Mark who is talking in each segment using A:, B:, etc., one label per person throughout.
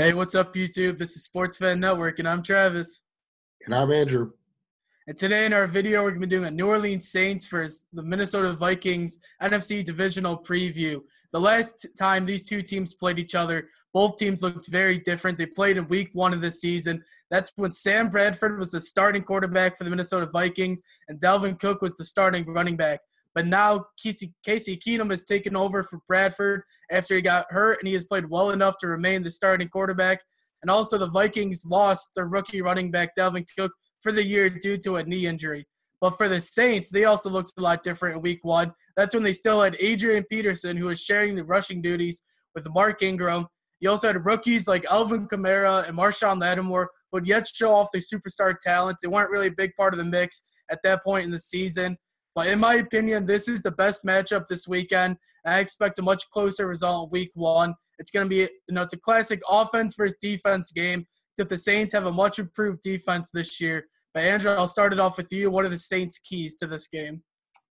A: Hey, what's up, YouTube? This is Sports Fan Network, and I'm Travis.
B: And I'm Andrew.
A: And today in our video, we're going to be doing a New Orleans Saints versus the Minnesota Vikings NFC Divisional preview. The last time these two teams played each other, both teams looked very different. They played in week 1 of this season. That's when Sam Bradford was the starting quarterback for the Minnesota Vikings, and Dalvin Cook was the starting running back. But now Casey Keenum has taken over for Bradford after he got hurt, and he has played well enough to remain the starting quarterback. And also the Vikings lost their rookie running back, Dalvin Cook, for the year due to a knee injury. But for the Saints, they also looked a lot different in week 1. That's when they still had Adrian Peterson, who was sharing the rushing duties with Mark Ingram. You also had rookies like Alvin Kamara and Marshawn Lattimore, who would yet show off their superstar talents. They weren't really a big part of the mix at that point in the season. But in my opinion, this is the best matchup this weekend. I expect a much closer result in week 1. It's going to be, it's a classic offense versus defense game. Except the Saints have a much improved defense this year. But Andrew, I'll start it off with you. What are the Saints' keys to this game?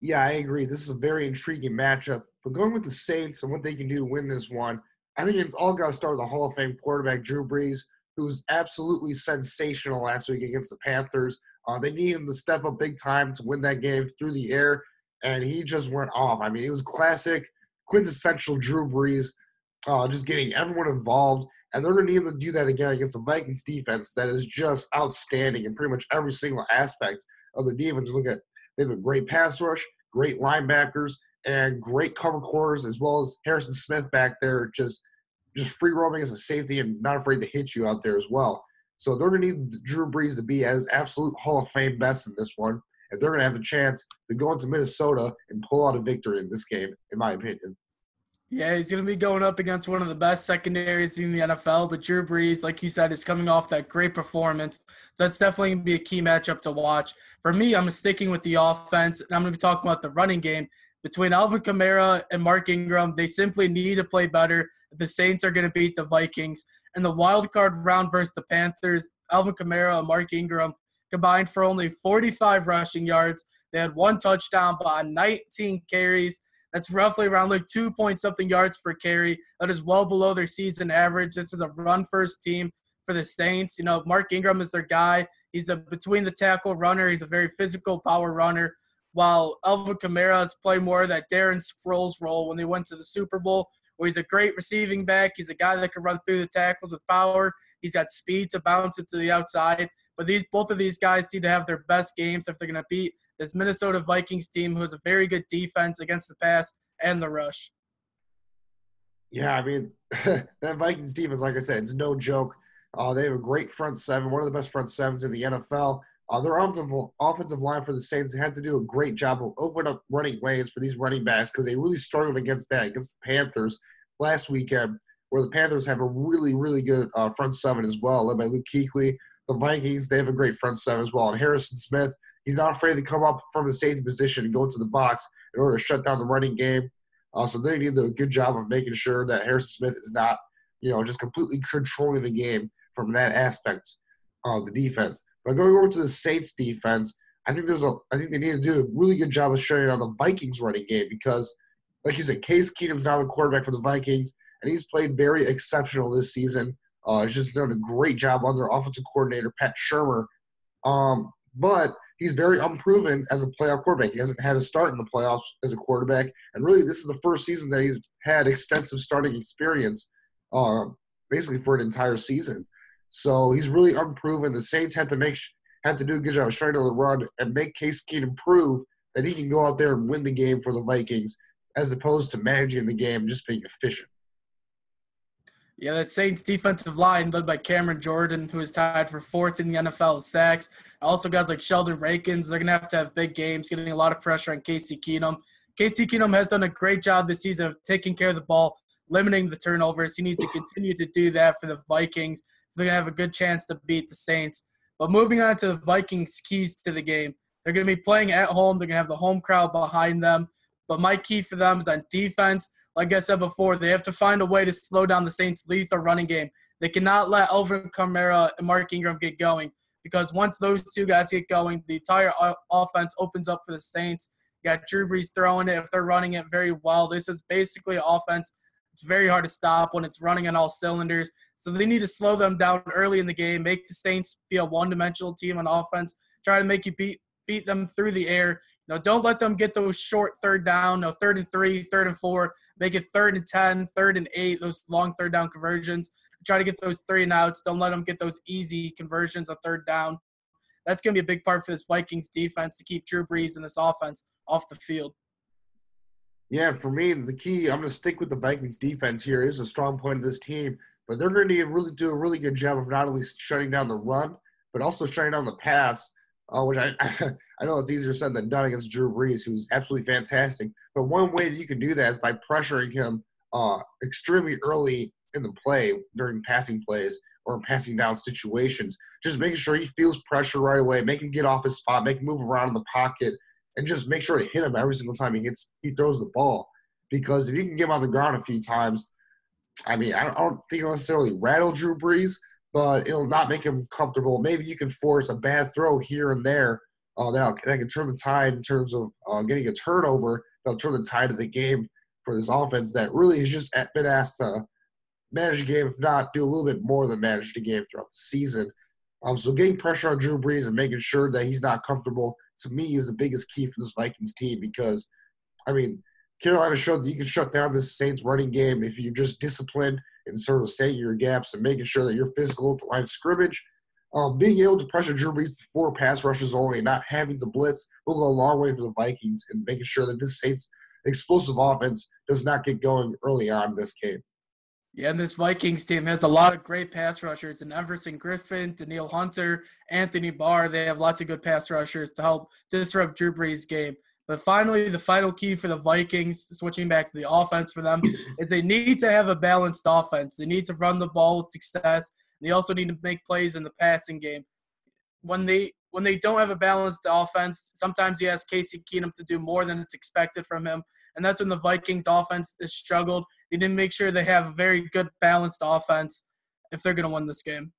B: Yeah, I agree. This is a very intriguing matchup. But going with the Saints and what they can do to win this one, I think it's all got to start with the Hall of Fame quarterback, Drew Brees, who's absolutely sensational last week against the Panthers. They needed him to step up big time to win that game through the air, and he just went off. I mean, it was classic, quintessential Drew Brees, just getting everyone involved. And they're going to need to do that again against the Vikings defense that is just outstanding in pretty much every single aspect of their defense. They have a great pass rush, great linebackers, and great cover corners, as well as Harrison Smith back there just free roaming as a safety and not afraid to hit you out there as well. So they're going to need Drew Brees to be at his absolute Hall of Fame best in this one, and they're going to have a chance to go into Minnesota and pull out a victory in this game, in my opinion.
A: Yeah, he's going to be going up against one of the best secondaries in the NFL. But Drew Brees, like you said, is coming off that great performance. So that's definitely going to be a key matchup to watch. For me, I'm sticking with the offense, and I'm going to be talking about the running game. Between Alvin Kamara and Mark Ingram, they simply need to play better. The Saints are going to beat the Vikings. In the wild card round versus the Panthers, Alvin Kamara and Mark Ingram combined for only 45 rushing yards. They had 1 touchdown, but on 19 carries. That's roughly around like 2-point-something yards per carry. That is well below their season average. This is a run-first team for the Saints. Mark Ingram is their guy. He's a between-the-tackle runner. He's a very physical power runner, while Alvin Kamara has played more of that Darren Sproles role when they went to the Super Bowl, where he's a great receiving back. He's a guy that can run through the tackles with power. He's got speed to bounce it to the outside. But both of these guys need to have their best games if they're going to beat this Minnesota Vikings team, who has a very good defense against the pass and the rush.
B: Yeah, I mean, that Vikings defense, like I said, it's no joke. They have a great front seven, one of the best front sevens in the NFL. Their offensive line for the Saints had to do a great job of opening up running lanes for these running backs because they really struggled against the Panthers last weekend, where the Panthers have a really, really good front seven as well, led by Luke Kuechly. The Vikings, they have a great front seven as well. And Harrison Smith, he's not afraid to come up from the safety position and go into the box in order to shut down the running game. So they need to do a good job of making sure that Harrison Smith is not, just completely controlling the game from that aspect of the defense. But going over to the Saints defense, I think they need to do a really good job of shutting down the Vikings running game because, like you said, Case Keenum's now the quarterback for the Vikings, and he's played very exceptional this season. He's just done a great job under offensive coordinator Pat Shurmur. But he's very unproven as a playoff quarterback. He hasn't had a start in the playoffs as a quarterback, and really this is the first season that he's had extensive starting experience, basically for an entire season. So he's really unproven. The Saints had to do a good job of shutting down the run and make Case Keenum prove that he can go out there and win the game for the Vikings, as opposed to managing the game and just being efficient.
A: Yeah, that Saints defensive line led by Cameron Jordan, who is tied for 4th in the NFL in sacks. Also guys like Sheldon Rankins, they're going to have big games, getting a lot of pressure on Casey Keenum. Casey Keenum has done a great job this season of taking care of the ball, limiting the turnovers. He needs to continue to do that for the Vikings. They're going to have a good chance to beat the Saints. But moving on to the Vikings' keys to the game. They're going to be playing at home. They're going to have the home crowd behind them. But my key for them is on defense. Like I said before, they have to find a way to slow down the Saints' lethal running game. They cannot let Alvin Kamara and Mark Ingram get going because once those two guys get going, the entire offense opens up for the Saints. You got Drew Brees throwing it if they're running it very well. This is basically an offense. It's very hard to stop when it's running on all cylinders. So they need to slow them down early in the game, make the Saints be a one-dimensional team on offense, try to make you beat them through the air. Don't let them get those short third down, 3rd and 3, 3rd and 4. Make it 3rd and 10, 3rd and 8, those long third down conversions. Try to get those 3 and outs. Don't let them get those easy conversions on third down. That's going to be a big part for this Vikings defense to keep Drew Brees and this offense off the field.
B: Yeah, for me, the key, I'm going to stick with the Vikings defense here. It is a strong point of this team, but they're going to really do a really good job of not only shutting down the run, but also shutting down the pass, which I I know it's easier said than done against Drew Brees, who's absolutely fantastic. But one way that you can do that is by pressuring him extremely early in the play during passing plays or passing down situations. Just making sure he feels pressure right away, make him get off his spot, make him move around in the pocket, and just make sure to hit him every single time he throws the ball. Because if you can get him on the ground a few times, I mean, I don't think it'll necessarily rattle Drew Brees, but it'll not make him comfortable. Maybe you can force a bad throw here and there that can turn the tide in terms of getting a turnover. That'll turn the tide of the game for this offense that really has just been asked to manage the game, if not do a little bit more than manage the game throughout the season. So getting pressure on Drew Brees and making sure that he's not comfortable, to me, is the biggest key for this Vikings team because, I mean, Carolina showed that you can shut down this Saints running game if you're just disciplined and sort of staying in your gaps and making sure that you're physical at the line of scrimmage. Being able to pressure Drew Brees to 4 pass rushes only and not having to blitz will go a long way for the Vikings and making sure that this Saints explosive offense does not get going early on in this game.
A: Yeah, and this Vikings team has a lot of great pass rushers. And Everson Griffin, Danielle Hunter, Anthony Barr, they have lots of good pass rushers to help disrupt Drew Brees' game. But finally, the final key for the Vikings, switching back to the offense for them, is they need to have a balanced offense. They need to run the ball with success. And they also need to make plays in the passing game. When they don't have a balanced offense, sometimes he asks Casey Keenum to do more than it's expected from him. And that's when the Vikings offense has struggled. They didn't make sure they have a very good balanced offense if they're going to win this game.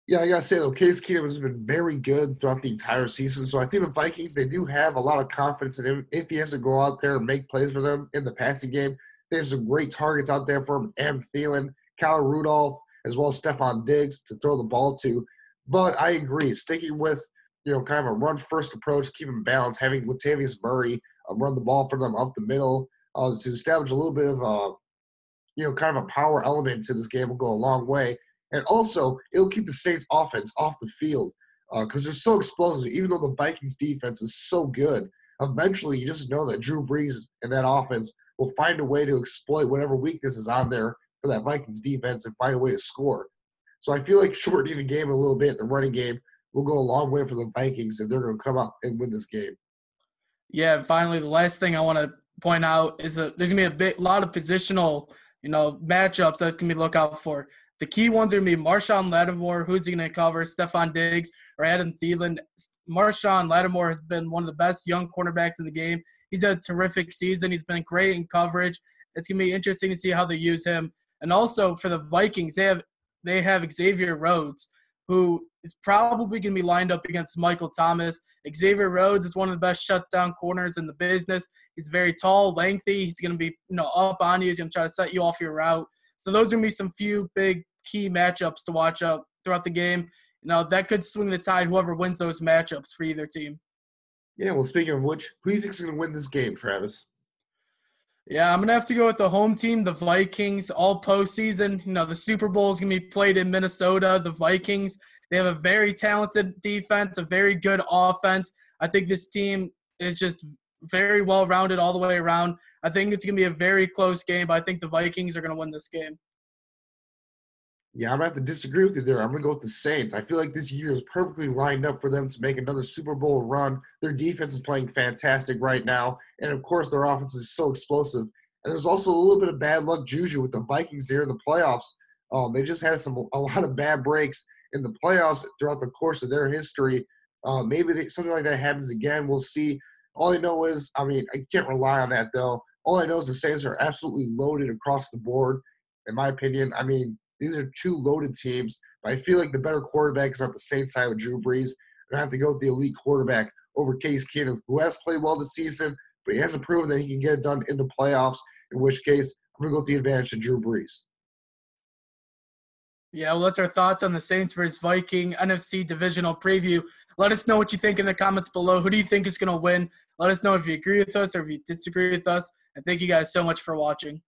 B: Yeah, I got to say, though, Case Keenum has been very good throughout the entire season. So I think the Vikings, they do have a lot of confidence in him if he has to go out there and make plays for them in the passing game. They have some great targets out there for him, Adam Thielen, Kyle Rudolph, as well as Stephon Diggs to throw the ball to. But I agree, sticking with, kind of a run-first approach, keep him balanced, having Latavius Murray run the ball for them up the middle to establish a little bit of kind of a power element to this game will go a long way. And also, it'll keep the Saints offense off the field because they're so explosive. Even though the Vikings defense is so good, eventually you just know that Drew Brees and that offense will find a way to exploit whatever weakness is on there for that Vikings defense and find a way to score. So I feel like shortening the game a little bit, the running game, will go a long way for the Vikings if they're going to come out and win this game.
A: Yeah, and finally, the last thing I want to point out is that there's going to be a lot of positional, matchups that can be look out for. The key ones are going to be Marshawn Lattimore, who's he going to cover, Stephon Diggs, or Adam Thielen. Marshawn Lattimore has been one of the best young cornerbacks in the game. He's had a terrific season. He's been great in coverage. It's going to be interesting to see how they use him. And also for the Vikings, they have Xavier Rhodes, who is probably going to be lined up against Michael Thomas. Xavier Rhodes is one of the best shutdown corners in the business. He's very tall, lengthy. He's going to be, up on you. He's going to try to set you off your route. So those are going to be some few big key matchups to watch out throughout the game. That could swing the tide, whoever wins those matchups for either team.
B: Yeah, well, speaking of which, who do you think is going to win this game, Travis?
A: Yeah, I'm going to have to go with the home team, the Vikings, all postseason. The Super Bowl is going to be played in Minnesota. The Vikings, they have a very talented defense, a very good offense. I think this team is just very well-rounded all the way around. I think it's going to be a very close game, but I think the Vikings are going to win this game.
B: Yeah, I'm going to have to disagree with you there. I'm going to go with the Saints. I feel like this year is perfectly lined up for them to make another Super Bowl run. Their defense is playing fantastic right now. And, of course, their offense is so explosive. And there's also a little bit of bad luck juju with the Vikings here in the playoffs. They just had a lot of bad breaks in the playoffs throughout the course of their history. Maybe something like that happens again. We'll see. All I know is, I can't rely on that, though. All I know is the Saints are absolutely loaded across the board, in my opinion. These are two loaded teams, but I feel like the better quarterback is on the Saints side with Drew Brees. I have to go with the elite quarterback over Case Keenum, who has played well this season, but he hasn't proven that he can get it done in the playoffs, in which case I'm going to go with the advantage to Drew Brees.
A: Yeah, well, that's our thoughts on the Saints versus Viking NFC Divisional preview. Let us know what you think in the comments below. Who do you think is going to win? Let us know if you agree with us or if you disagree with us. And thank you guys so much for watching.